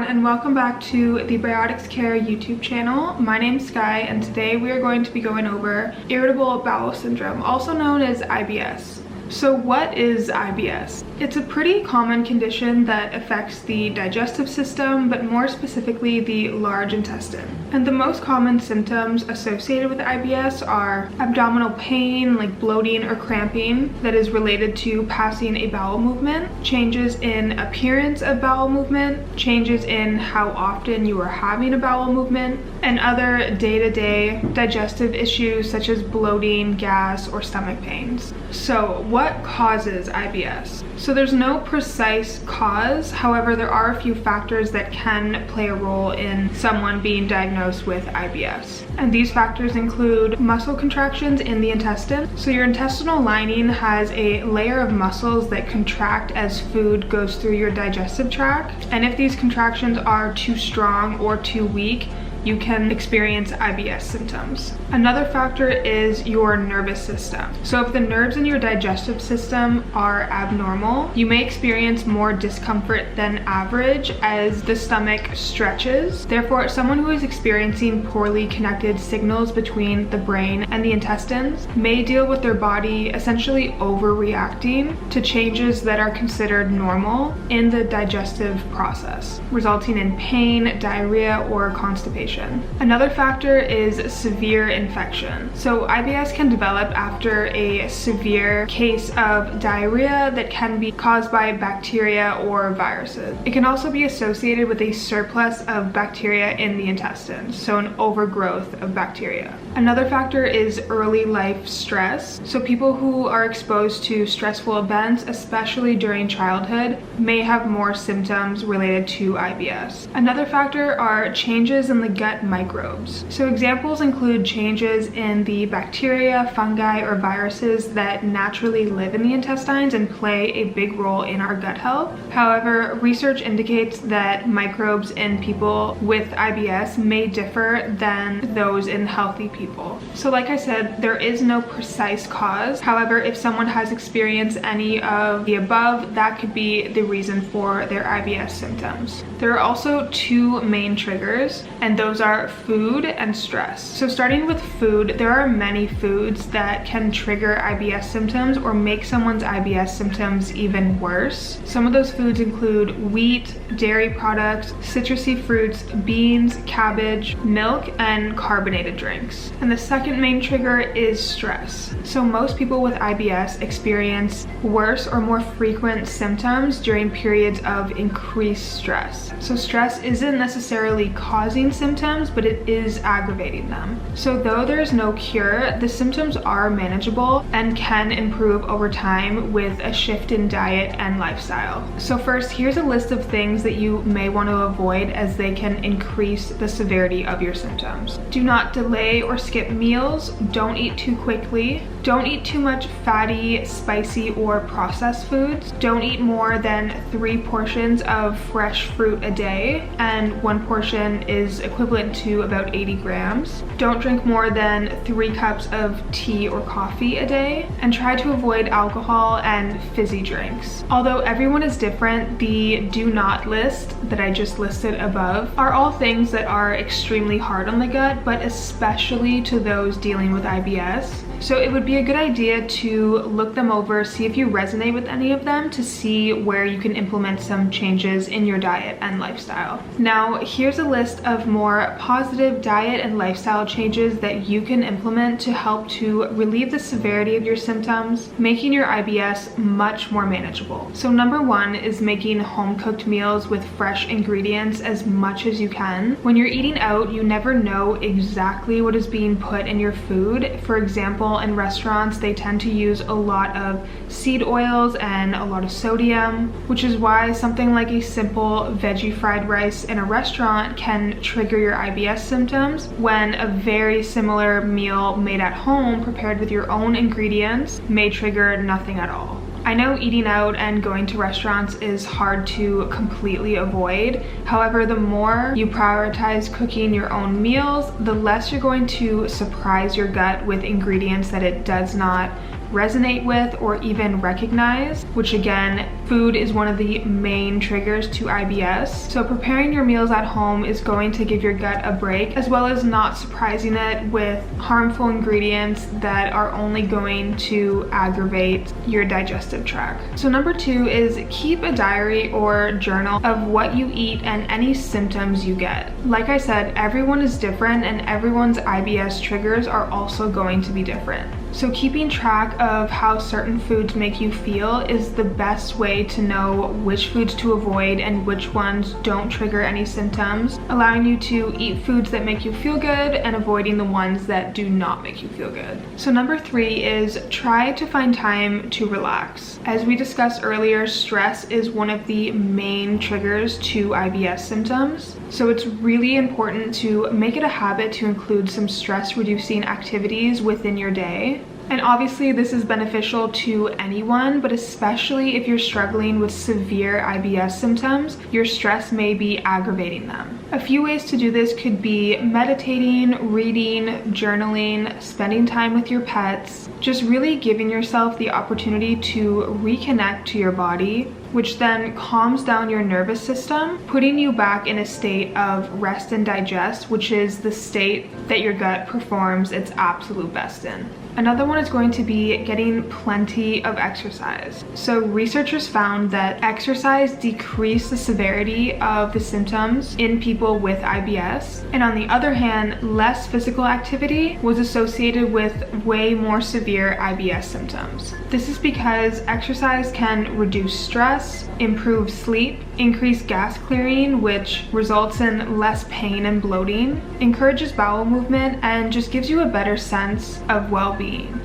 everyone, and welcome back to the Biotix Care YouTube channel. My name's Sky, and today we are going to be going over Irritable Bowel Syndrome, also known as IBS. So what is IBS? It's a pretty common condition that affects the digestive system, but more specifically the large intestine. And the most common symptoms associated with IBS are abdominal pain, like bloating or cramping, that is related to passing a bowel movement, changes in appearance of bowel movement, changes in how often you are having a bowel movement, and other day-to-day digestive issues such as bloating, gas, or stomach pains. So what causes IBS? So there's no precise cause, however there are a few factors that can play a role in someone being diagnosed with IBS. And these factors include muscle contractions in the intestine. So your intestinal lining has a layer of muscles that contract as food goes through your digestive tract. And if these contractions are too strong or too weak, you can experience IBS symptoms. Another factor is your nervous system. So if the nerves in your digestive system are abnormal, you may experience more discomfort than average as the stomach stretches. Therefore, someone who is experiencing poorly connected signals between the brain and the intestines may deal with their body essentially overreacting to changes that are considered normal in the digestive process, resulting in pain, diarrhea, or constipation. Another factor is severe infection. So IBS can develop after a severe case of diarrhea that can be caused by bacteria or viruses. It can also be associated with a surplus of bacteria in the intestines, so an overgrowth of bacteria. Another factor is early life stress. So people who are exposed to stressful events, especially during childhood, may have more symptoms related to IBS. Another factor are changes in the gut microbes. So examples include changes in the bacteria, fungi, or viruses that naturally live in the intestines and play a big role in our gut health. However, research indicates that microbes in people with IBS may differ than those in healthy people. So like I said, there is no precise cause. However, if someone has experienced any of the above, that could be the reason for their IBS symptoms. There are also two main triggers, and those are food and stress. So starting with food, there are many foods that can trigger IBS symptoms or make someone's IBS symptoms even worse. Some of those foods include wheat, dairy products, citrusy fruits, beans, cabbage, milk, and carbonated drinks. And the second main trigger is stress. So most people with IBS experience worse or more frequent symptoms during periods of increased stress. So stress isn't necessarily causing symptoms, but it is aggravating them. So though there is no cure, the symptoms are manageable and can improve over time with a shift in diet and lifestyle. So first, here's a list of things that you may want to avoid as they can increase the severity of your symptoms. Do not delay or skip meals. Don't eat too quickly. Don't eat too much fatty, spicy, or processed foods. Don't eat more than 3 portions of fresh fruit a day, and 1 portion is equivalent to about 80 grams. Don't drink more than 3 cups of tea or coffee a day, and try to avoid alcohol and fizzy drinks. Although everyone is different, the do not list that I just listed above are all things that are extremely hard on the gut, but especially to those dealing with IBS. So it would be a good idea to look them over, see if you resonate with any of them, to see where you can implement some changes in your diet and lifestyle. Now, here's a list of more positive diet and lifestyle changes that you can implement to help to relieve the severity of your symptoms, making your IBS much more manageable. So number 1 is making home-cooked meals with fresh ingredients as much as you can. When you're eating out, you never know exactly what is being put in your food. For example, in restaurants, they tend to use a lot of seed oils and a lot of sodium, which is why something like a simple veggie fried rice in a restaurant can trigger your IBS symptoms, when a very similar meal made at home prepared with your own ingredients may trigger nothing at all. I know eating out and going to restaurants is hard to completely avoid. However, the more you prioritize cooking your own meals, the less you're going to surprise your gut with ingredients that it does not resonate with or even recognize, which again, food is one of the main triggers to IBS. So preparing your meals at home is going to give your gut a break, as well as not surprising it with harmful ingredients that are only going to aggravate your digestive tract. So number 2 is keep a diary or journal of what you eat and any symptoms you get. Like I said, everyone is different and everyone's IBS triggers are also going to be different. So keeping track of how certain foods make you feel is the best way to know which foods to avoid and which ones don't trigger any symptoms, allowing you to eat foods that make you feel good and avoiding the ones that do not make you feel good. So number 3 is try to find time to relax. As we discussed earlier, stress is one of the main triggers to IBS symptoms. So it's really important to make it a habit to include some stress reducing activities within your day. And obviously this is beneficial to anyone, but especially if you're struggling with severe IBS symptoms, your stress may be aggravating them. A few ways to do this could be meditating, reading, journaling, spending time with your pets, just really giving yourself the opportunity to reconnect to your body, which then calms down your nervous system, putting you back in a state of rest and digest, which is the state that your gut performs its absolute best in. Another one is going to be getting plenty of exercise. So researchers found that exercise decreased the severity of the symptoms in people with IBS. And on the other hand, less physical activity was associated with way more severe IBS symptoms. This is because exercise can reduce stress, improve sleep, increase gas clearing, which results in less pain and bloating, encourages bowel movement, and just gives you a better sense of well-being.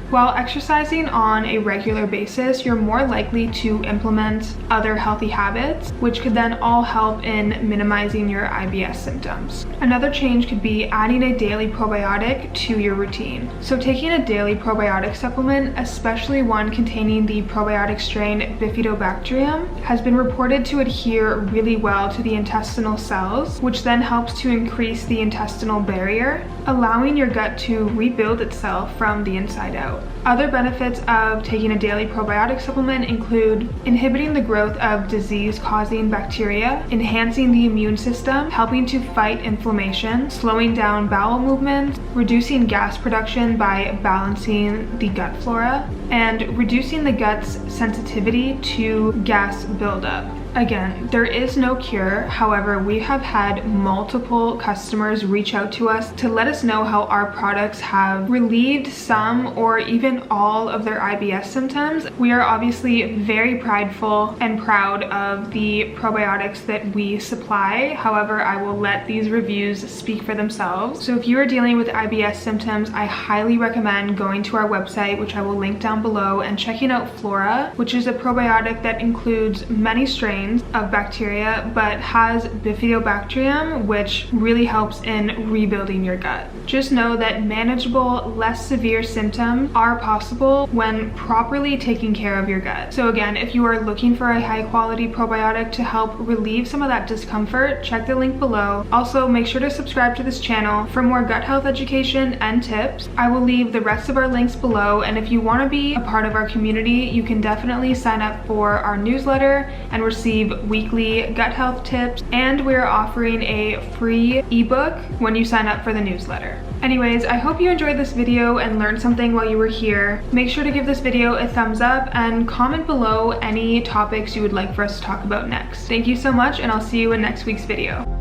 While exercising on a regular basis, you're more likely to implement other healthy habits, which could then all help in minimizing your IBS symptoms. Another change could be adding a daily probiotic to your routine. So taking a daily probiotic supplement, especially one containing the probiotic strain Bifidobacterium, has been reported to adhere really well to the intestinal cells, which then helps to increase the intestinal barrier, allowing your gut to rebuild itself from the inside out. Other benefits of taking a daily probiotic supplement include inhibiting the growth of disease-causing bacteria, enhancing the immune system, helping to fight inflammation, slowing down bowel movements, reducing gas production by balancing the gut flora, and reducing the gut's sensitivity to gas buildup. Again, there is no cure. However, we have had multiple customers reach out to us to let us know how our products have relieved some or even all of their IBS symptoms. We are obviously very prideful and proud of the probiotics that we supply. However, I will let these reviews speak for themselves. So if you are dealing with IBS symptoms, I highly recommend going to our website, which I will link down below, and checking out Flora, which is a probiotic that includes many strains of bacteria but has Bifidobacterium, which really helps in rebuilding your gut. Just know that manageable, less severe symptoms are possible when properly taking care of your gut. So again, if you are looking for a high quality probiotic to help relieve some of that discomfort, check the link below. Also, make sure to subscribe to this channel for more gut health education and tips. I will leave the rest of our links below, and if you want to be a part of our community, you can definitely sign up for our newsletter and receive weekly gut health tips, and we're offering a free ebook when you sign up for the newsletter. Anyways, I hope you enjoyed this video and learned something while you were here. Make sure to give this video a thumbs up and comment below any topics you would like for us to talk about next. Thank you so much, and I'll see you in next week's video.